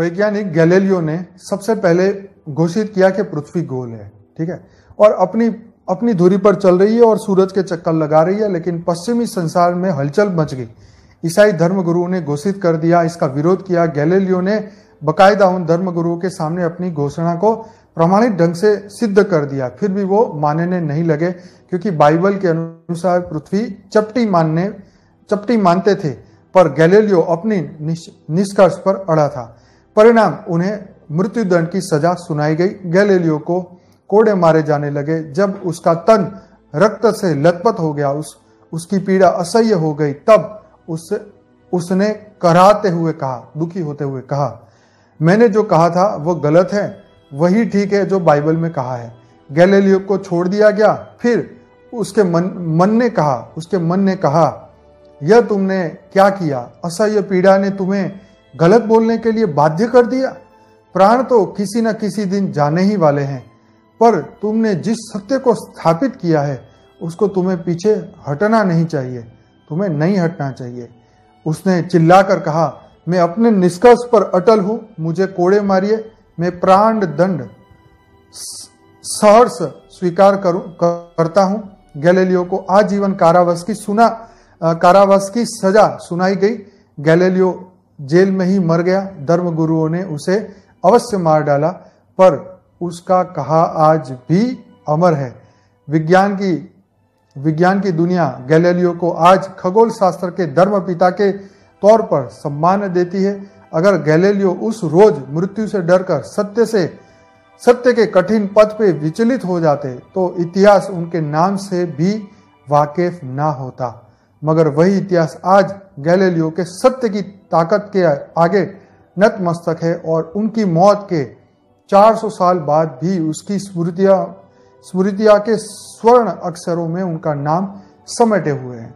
वैज्ञानिक गैलीलियो ने सबसे पहले घोषित किया कि पृथ्वी गोल है, ठीक है, और अपनी धुरी पर चल रही है और सूरज के चक्कर लगा रही है। लेकिन पश्चिमी संसार में हलचल मच गई। ईसाई धर्मगुरुओं ने घोषित कर दिया, इसका विरोध किया। गैलीलियो ने बकायदा उन धर्मगुरुओं के सामने अपनी घोषणा को प्रमाणित ढंग से सिद्ध कर दिया, फिर भी वो मानने नहीं लगे, क्योंकि बाइबल के अनुसार पृथ्वी चपटी मानते थे। पर गैलीलियो अपनी निष्कर्ष पर अड़ा था। परिणाम, उन्हें मृत्युदंड की सजा सुनाई गई। गैलीलियो को कोड़े मारे जाने लगे। जब उसका तन रक्त से लथपथ हो गया, उसकी पीड़ा असह्य हो गई, तब उसने कराहते हुए कहा, दुखी होते हुए कहा, मैंने जो कहा था वो गलत है, वही ठीक है जो बाइबल में कहा है। गैलीलियो को छोड़ दिया गया। फिर उसके मन ने कहा, यह तुमने क्या किया? असह्य पीड़ा ने तुम्हें गलत बोलने के लिए बाध्य कर दिया। प्राण तो किसी न किसी दिन जाने ही वाले हैं, पर तुमने जिस सत्य को स्थापित किया है उसको तुम्हें पीछे हटना नहीं चाहिए, तुम्हें नहीं हटना चाहिए। उसने चिल्लाकर कहा, मैं अपने निष्कर्ष पर अटल हूं, मुझे कोड़े मारिए, मैं प्राण दंड सहर्ष स्वीकार करता हूं। गैलीलियो को आजीवन कारावास की सजा सुनाई गई। गैलीलियो जेल में ही मर गया। धर्मगुरुओं ने उसे अवश्य मार डाला, पर उसका कहा आज भी अमर है। विज्ञान की दुनिया गैलीलियो को आज खगोल शास्त्र के धर्म पिता के तौर पर सम्मान देती है। अगर गैलीलियो उस रोज मृत्यु से डरकर सत्य के कठिन पथ पे विचलित हो जाते तो इतिहास उनके नाम से भी वाकिफ ना होता। मगर वही इतिहास आज गैलीलियो के सत्य की ताकत के आगे नतमस्तक है और उनकी मौत के 400 साल बाद भी उसकी स्मृतियां के स्वर्ण अक्षरों में उनका नाम समेटे हुए हैं।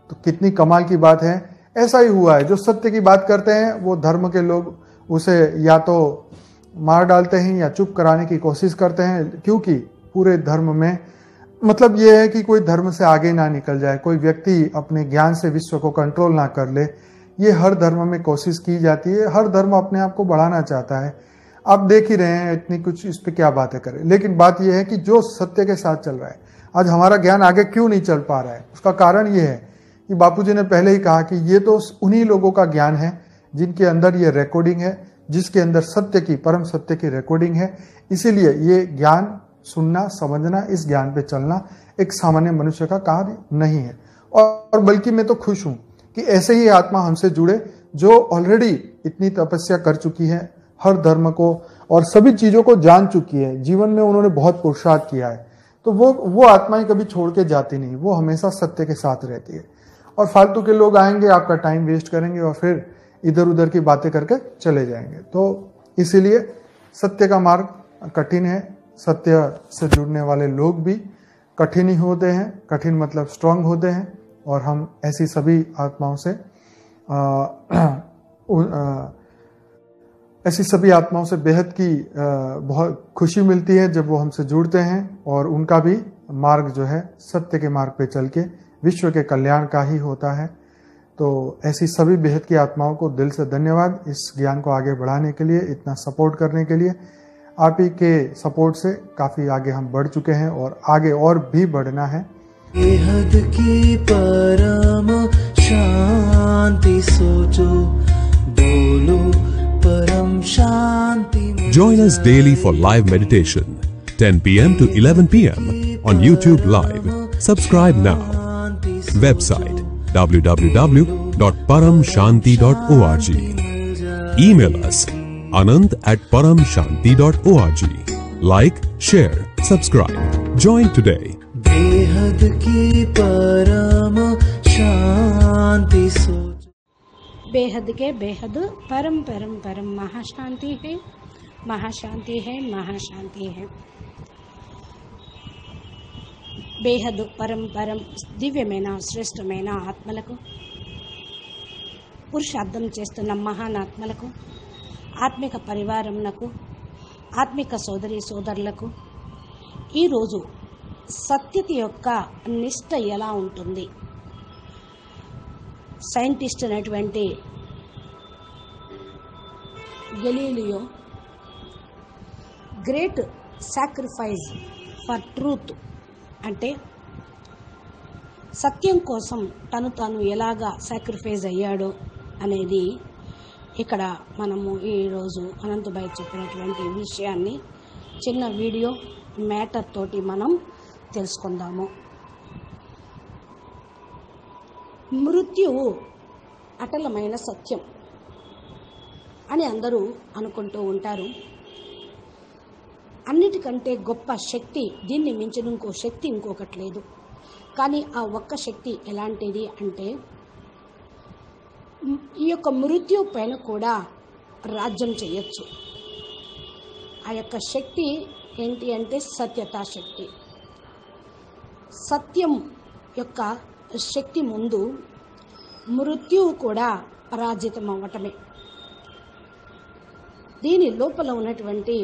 तो कितनी कमाल की बात है। ऐसा ही हुआ है, जो सत्य की बात करते हैं वो धर्म के लोग उसे या तो मार डालते हैं या चुप कराने की कोशिश करते हैं, क्योंकि पूरे धर्म में मतलब ये है कि कोई धर्म से आगे ना निकल जाए, कोई व्यक्ति अपने ज्ञान से विश्व को कंट्रोल ना कर ले। ये हर धर्म में कोशिश की जाती है। हर धर्म अपने आप को बढ़ाना चाहता है। आप देख ही रहे हैं, इतनी कुछ इस पे क्या बातें करें। लेकिन बात यह है कि जो सत्य के साथ चल रहा है, आज हमारा ज्ञान आगे क्यों नहीं चल पा रहा है, उसका कारण ये है कि बापूजी ने पहले ही कहा कि ये तो उन्हीं लोगों का ज्ञान है जिनके अंदर ये रिकॉर्डिंग है, जिसके अंदर परम सत्य की रिकॉर्डिंग है। इसीलिए ये ज्ञान सुनना, समझना, इस ज्ञान पे चलना एक सामान्य मनुष्य का कार्य नहीं है। और बल्कि मैं तो खुश हूं कि ऐसे ही आत्मा हमसे जुड़े जो ऑलरेडी इतनी तपस्या कर चुकी है, हर धर्म को और सभी चीजों को जान चुकी है, जीवन में उन्होंने बहुत पुरुषार्थ किया है। तो वो आत्माएं कभी छोड़ के जाती नहीं, वो हमेशा सत्य के साथ रहती है। और फालतू के लोग आएंगे, आपका टाइम वेस्ट करेंगे और फिर इधर उधर की बातें करके चले जाएंगे। तो इसीलिए सत्य का मार्ग कठिन है। सत्य से जुड़ने वाले लोग भी कठिन ही होते हैं। कठिन मतलब स्ट्रांग होते हैं। और हम ऐसी सभी आत्माओं से बेहद की बहुत खुशी मिलती है जब वो हमसे जुड़ते हैं और उनका भी मार्ग जो है सत्य के मार्ग पे चल के विश्व के कल्याण का ही होता है। तो ऐसी सभी बेहद की आत्माओं को दिल से धन्यवाद, इस ज्ञान को आगे बढ़ाने के लिए, इतना सपोर्ट करने के लिए। आप ही के सपोर्ट से काफी आगे हम बढ़ चुके हैं और आगे और भी बढ़ना है। बेहद की परम शांति सोचो, बोलो परम शांति। Join us daily for live meditation, 10 p.m. to 11 p.m. on YouTube Live. Subscribe now. Website www.paramshanti.org. Email us anant@paramshanti.org. Like, share, subscribe. Join today. बेहद की परम शांति सोचो। बेहद के बेहद परम परम परम महाशांति है, महाशांति है, महाशांति है। బేహద్దు పరం దివ్యమైన శ్రేష్టమైన ఆత్మలకు, పురుషార్థం చేస్తున్న మహానాత్మలకు, ఆత్మిక పరివారమునకు, ఆత్మిక సోదరి సోదరులకు ఈరోజు సత్యత యొక్క నిష్ట ఎలా ఉంటుంది, సైంటిస్ట్ అనేటువంటి Galileo great sacrifice for truth అంటే సత్యం కోసం తాను ఎలాగా సాక్రిఫైస్ అయ్యాడో అనేది ఇక్కడ మనము ఈరోజు అనంతభాయ్ చెప్పినటువంటి విషయాన్ని చిన్న వీడియో మ్యాటర్ తోటి మనం తెలుసుకుందాము. మృత్యువు అటలమైన సత్యం అని అందరూ అనుకుంటూ ఉంటారు. అన్నిటికంటే గొప్ప శక్తి, దీన్ని మించిన ఇంకో శక్తి ఇంకొకటి లేదు. కానీ ఆ ఒక్క శక్తి ఎలాంటిది అంటే ఈ యొక్క మృత్యు పైన కూడా రాజ్యం చేయొచ్చు. ఆ యొక్క శక్తి ఏంటి అంటే సత్యతా శక్తి. సత్యం యొక్క శక్తి ముందు మృత్యువు కూడా పరాజితం అవ్వటమే. దీని లోపల ఉన్నటువంటి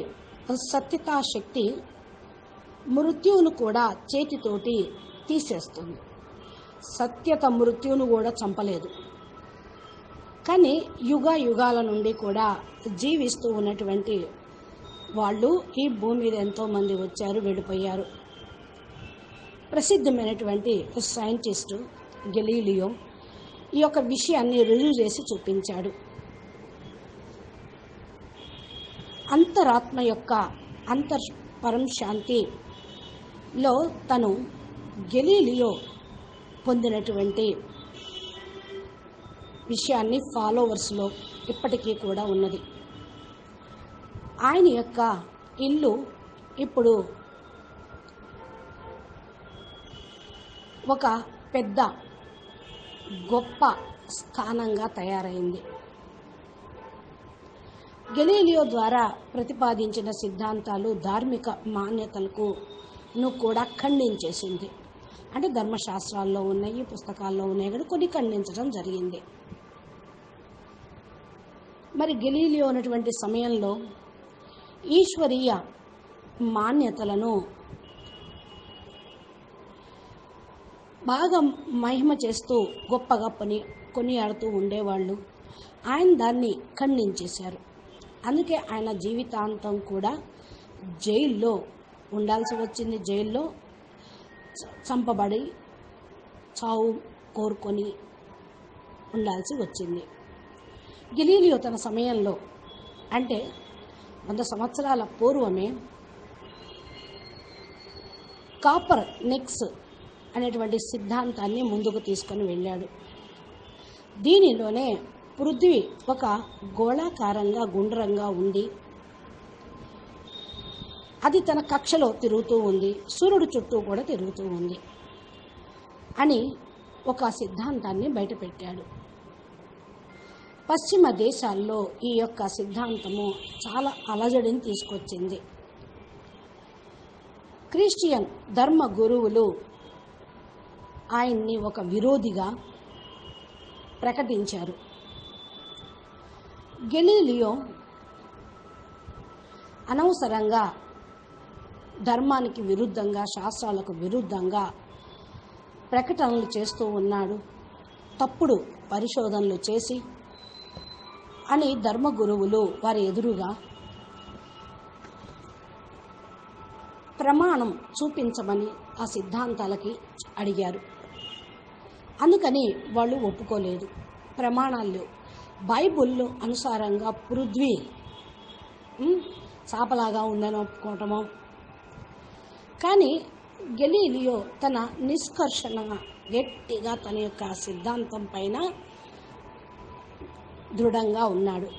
సత్యతా శక్తి మృత్యువును కూడా చేతితోటి తీసేస్తుంది. సత్యత మృత్యువును కూడా చంపలేదు, కానీ యుగాల నుండి కూడా జీవిస్తూ ఉన్నటువంటి వాళ్ళు ఈ భూమి మీద ఎంతోమంది వచ్చారు, వెళ్ళిపోయారు. ప్రసిద్ధమైనటువంటి సైంటిస్టు గెలీలియో ఈ యొక్క విషయాన్ని రుజువు చేసి చూపించాడు. అంతరాత్మ యొక్క పరం శాంతిలో తను గెలీలియో పొందినటువంటి విషయాన్ని ఫాలోవర్స్లో ఇప్పటికీ కూడా ఉన్నది. ఆయన యొక్క ఇల్లు ఇప్పుడు ఒక పెద్ద గొప్ప స్థానంగా తయారైంది. గెలీలియో ద్వారా ప్రతిపాదించిన సిద్ధాంతాలు ధార్మిక మాన్యతలకు కూడా ఖండించేసింది. అంటే ధర్మశాస్త్రాల్లో ఉన్నాయి, పుస్తకాల్లో ఉన్నాయి కూడా కొన్ని ఖండించడం జరిగింది. మరి గెలీలియో ఉన్నటువంటి సమయంలో ఈశ్వరీయ మాన్యతలను బాగా మహిమ చేస్తూ గొప్పగా కొనియాడుతూ ఉండేవాళ్ళు. ఆయన దాన్ని ఖండించేశారు. అందుకే ఆయన జీవితాంతం కూడా జైల్లో ఉండాల్సి వచ్చింది. జైల్లో చంపబడి చావు కోరుకొని ఉండాల్సి వచ్చింది. గెలీలియో తన సమయంలో అంటే 100 సంవత్సరాల పూర్వమే కాపర్ నెక్స్ అనేటువంటి సిద్ధాంతాన్ని ముందుకు తీసుకొని వెళ్ళాడు. దీనిలోనే పృథ్వీ ఒక గోళాకారంగా గుండ్రంగా ఉండి అది తన కక్షలో తిరుగుతూ ఉంది, సూర్యుడు చుట్టూ కూడా తిరుగుతూ ఉంది అని ఒక సిద్ధాంతాన్ని బయటపెట్టాడు. పశ్చిమ దేశాల్లో ఈ యొక్క సిద్ధాంతము చాలా అలజడిని తీసుకొచ్చింది. క్రిస్టియన్ ధర్మ గురువులు ఆయన్ని ఒక విరోధిగా ప్రకటించారు. గెలీలియో అనవసరంగా ధర్మానికి విరుద్ధంగా, శాస్త్రాలకు విరుద్ధంగా ప్రకటనలు చేస్తూ ఉన్నాడు, తప్పుడు పరిశోధనలు చేసి అని ధర్మ గురువులు వారి ఎదురుగా ప్రమాణం చూపించమని ఆ సిద్ధాంతాలకి అడిగారు. అందుకని వాళ్ళు ఒప్పుకోలేదు. ప్రమాణాలు బైబిల్లో అనుసారంగా పృథ్వీ చాపలాగా ఉందని ఒప్పుకోవటము. కానీ గెలీలియో తన నిష్కర్షణ గట్టిగా తన యొక్క సిద్ధాంతం పైన దృఢంగా ఉన్నాడు.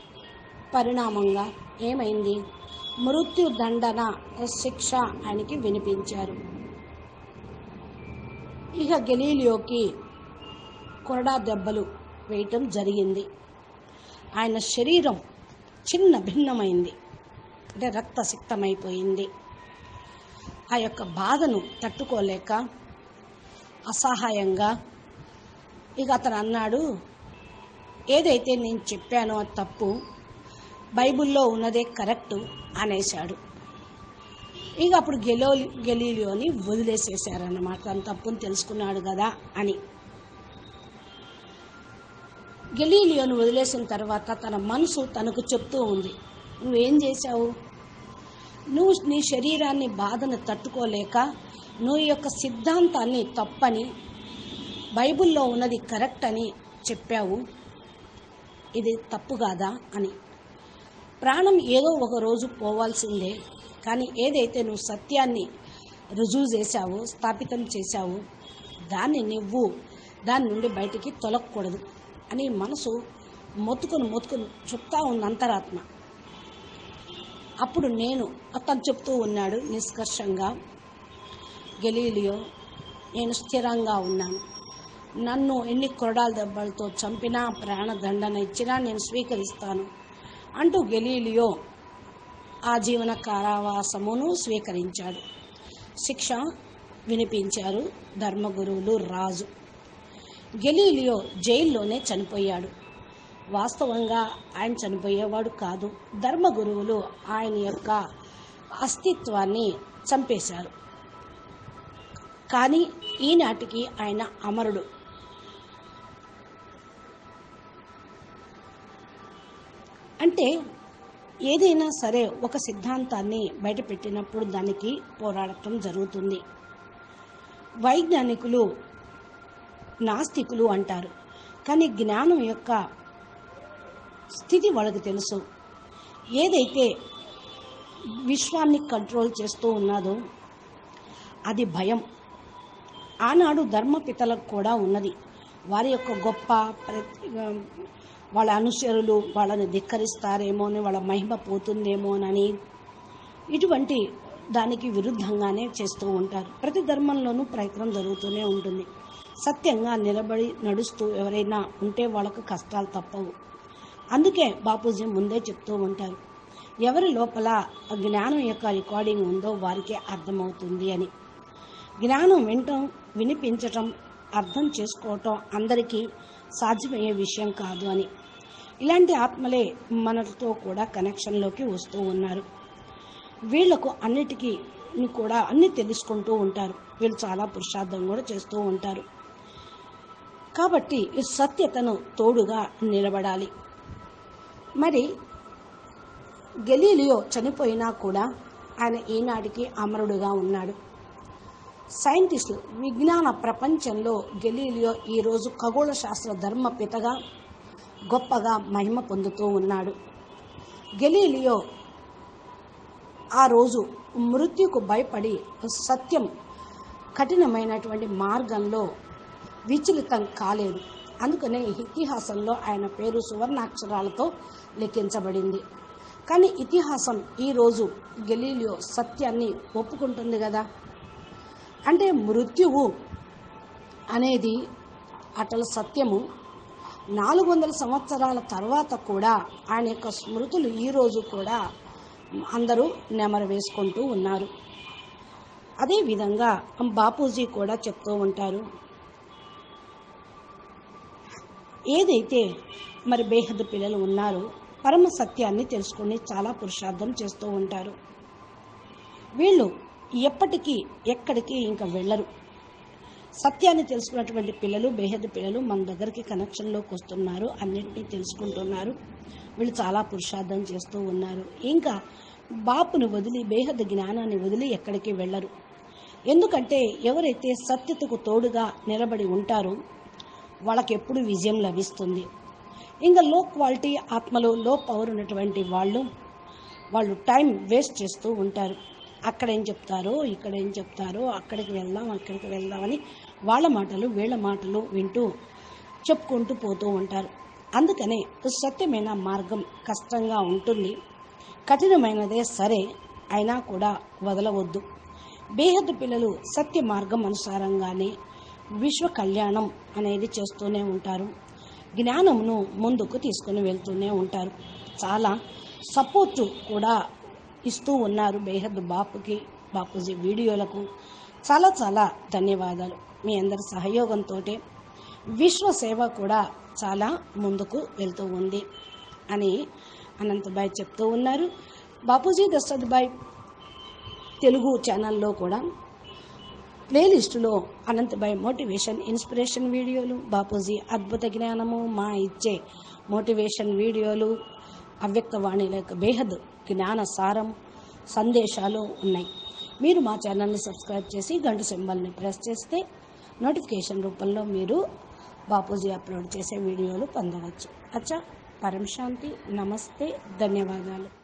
పరిణామంగా ఏమైంది? మృత్యుదండన శిక్ష ఆయనకి వినిపించారు. ఇక గెలీలియోకి కొరడా దెబ్బలు వేయటం జరిగింది. ఆయన శరీరం చిన్న భిన్నమైంది, అంటే రక్తసిక్తమైపోయింది. ఆ యొక్క బాధను తట్టుకోలేక అసహాయంగా ఇక అతను అన్నాడు, ఏదైతే నేను చెప్పానో అది తప్పు, బైబిల్లో ఉన్నదే కరెక్టు అనేశాడు. ఇక అప్పుడు గెలీలియోని వదిలేసేశారన్నమాట. తను తప్పుని తెలుసుకున్నాడు కదా అని. గెలీలియోని వదిలేసిన తర్వాత తన మనసు తనకు చెప్తూ ఉంది, నువ్వేం చేశావు? నువ్వు నీ శరీరాన్ని బాధను తట్టుకోలేక నువ్వు యొక్క సిద్ధాంతాన్ని తప్పని, బైబిల్లో ఉన్నది కరెక్ట్ అని చెప్పావు. ఇది తప్పు కాదా అని. ప్రాణం ఏదో ఒక రోజు పోవాల్సిందే, కానీ ఏదైతే నువ్వు సత్యాన్ని రుజువు చేశావో, స్థాపితం చేశావో, దాని నుండి బయటికి తొలగకూడదు అని మనసు మొత్తుకొని చెప్తా ఉన్న అంతరాత్మ. అప్పుడు అతను చెప్తూ ఉన్నాడు నిష్కర్షంగా, గెలీలియో, నేను స్థిరంగా ఉన్నాను. నన్ను ఎన్ని కొరడాల దెబ్బలతో చంపినా, ప్రాణదండన ఇచ్చినా నేను స్వీకరిస్తాను అంటూ గెలీలియో ఆజీవన కారావాసమును స్వీకరించాడు. శిక్ష వినిపించారు ధర్మగురువులు, రాజు. గెలీలియో జైల్లోనే చనిపోయాడు. వాస్తవంగా ఆయన చనిపోయేవాడు కాదు. ధర్మగురువులు ఆయన యొక్క అస్తిత్వాన్ని చంపేశారు. కానీ ఈనాటికి ఆయన అమరుడు. అంటే ఏదైనా సరే ఒక సిద్ధాంతాన్ని బయటపెట్టినప్పుడు దానికి పోరాడటం జరుగుతుంది. వైజ్ఞానికులు నాస్తికులు అంటారు, కానీ జ్ఞానం యొక్క స్థితి వాళ్ళకి తెలుసు. ఏదైతే విశ్వాన్ని కంట్రోల్ చేస్తూ ఉన్నదో అది భయం. ఆనాడు ధర్మపితలకు కూడా ఉన్నది. వారి యొక్క గొప్ప వాళ్ళ అనుచరులు వాళ్ళని ధిక్కరిస్తారేమోని, వాళ్ళ మహిమ పోతుందేమోనని ఇటువంటి దానికి విరుద్ధంగానే చేస్తూ ఉంటారు. ప్రతి ధర్మంలోనూ ప్రయత్నం జరుగుతూనే ఉంటుంది. సత్యంగా నిలబడి నడుస్తూ ఎవరైనా ఉంటే వాళ్ళకు కష్టాలు తప్పవు. అందుకే బాపూజీ ముందే చెప్తూ ఉంటారు, ఎవరి లోపల జ్ఞానం యొక్క రికార్డింగ్ ఉందో వారికే అర్థమవుతుంది అని. జ్ఞానం వినటం, వినిపించటం, అర్థం చేసుకోవటం అందరికీ సాధ్యమయ్యే విషయం కాదు అని. ఇలాంటి ఆత్మలే మనతో కూడా కనెక్షన్లోకి వస్తూ ఉన్నారు. వీళ్లకు అన్నిటికీ కూడా అన్ని తెలుసుకుంటూ ఉంటారు. వీళ్ళు చాలా పురుషార్థం కూడా చేస్తూ ఉంటారు. కాబట్టి ఈ సత్యతను తోడుగా నిలబడాలి. మరి గెలీలియో చనిపోయినా కూడా ఆయన ఈనాటికి అమరుడుగా ఉన్నాడు. సైంటిస్టులు, విజ్ఞాన ప్రపంచంలో గెలీలియో ఈరోజు ఖగోళ శాస్త్ర ధర్మపితగా గొప్పగా మహిమ పొందుతూ ఉన్నాడు. గెలీలియో ఆ రోజు మృత్యుకు భయపడి సత్యం కఠినమైనటువంటి మార్గంలో విచలితం కాలేదు. అందుకనే ఇతిహాసంలో ఆయన పేరు సువర్ణాక్షరాలతో లిఖించబడింది. కానీ ఇతిహాసం ఈరోజు గెలీలియో సత్యాన్ని ఒప్పుకుంటుంది కదా. అంటే మృత్యువు అనేది అటల సత్యము. 400 సంవత్సరాల తర్వాత కూడా ఆయన యొక్క స్మృతులు ఈరోజు కూడా అందరూ నెమరు వేసుకుంటూ ఉన్నారు. అదేవిధంగా బాపూజీ కూడా చెప్తూ ఉంటారు, ఏదైతే మరి బేహద్దు పిల్లలు ఉన్నారో పరమ సత్యాన్ని తెలుసుకొని చాలా పురుషార్థం చేస్తూ ఉంటారు. వీళ్ళు ఎప్పటికీ ఎక్కడికి ఇంకా వెళ్ళరు. సత్యాన్ని తెలుసుకున్నటువంటి పిల్లలు, బేహద్దు పిల్లలు మన దగ్గరికి కనెక్షన్లోకి వస్తున్నారు, అన్నింటినీ తెలుసుకుంటున్నారు. వీళ్ళు చాలా పురుషార్థం చేస్తూ ఉన్నారు. ఇంకా బాపును వదిలి, బేహద్దు జ్ఞానాన్ని వదిలి ఎక్కడికి వెళ్ళరు. ఎందుకంటే ఎవరైతే సత్యతకు తోడుగా నిలబడి ఉంటారో వాళ్ళకి ఎప్పుడు విజయం లభిస్తుంది. ఇంకా లో క్వాలిటీ ఆత్మలు, లో పవర్ ఉన్నటువంటి వాళ్ళు టైం వేస్ట్ చేస్తూ ఉంటారు. అక్కడ ఏం చెప్తారో, ఇక్కడ ఏం చెప్తారో, అక్కడికి వెళ్దామని వాళ్ళ మాటలు వీళ్ళ మాటలు వింటూ చెప్పుకుంటూ పోతూ ఉంటారు. అందుకనే సత్యమైన మార్గం కష్టంగా ఉంటుంది, కఠినమైనదే సరే, అయినా కూడా వదలవద్దు. బేహద్దు పిల్లలు సత్య మార్గం అనుసారంగానే విశ్వ కళ్యాణం అనేది చేస్తూనే ఉంటారు. జ్ఞానమును ముందుకు తీసుకుని వెళ్తూనే ఉంటారు. చాలా సపోర్టు కూడా ఇస్తూ ఉన్నారు బేహద్దు బాపుకి, బాపూజీ వీడియోలకు చాలా చాలా ధన్యవాదాలు. మీ అందరి సహయోగంతో విశ్వ సేవ కూడా చాలా ముందుకు వెళ్తూ ఉంది అని అనంతభాయ్ చెప్తూ ఉన్నారు. బాపూజీ దశరథభాయ్ తెలుగు ఛానల్లో కూడా ప్లేలిస్టులో అనంతభాయ్ మోటివేషన్, ఇన్స్పిరేషన్ వీడియోలు, బాపూజీ అద్భుత జ్ఞానము, మా ఇచ్చే మోటివేషన్ వీడియోలు, అవ్యక్తవాణిల యొక్క బేహద్ జ్ఞాన సారం సందేశాలు ఉన్నాయి. మీరు మా ఛానల్ని సబ్స్క్రైబ్ చేసి గంట సింబల్ని ప్రెస్ చేస్తే నోటిఫికేషన్ రూపంలో మీరు బాపూజీ అప్లోడ్ చేసే వీడియోలు పొందవచ్చు. అచ్చా, పరం శాంతి. నమస్తే, ధన్యవాదాలు.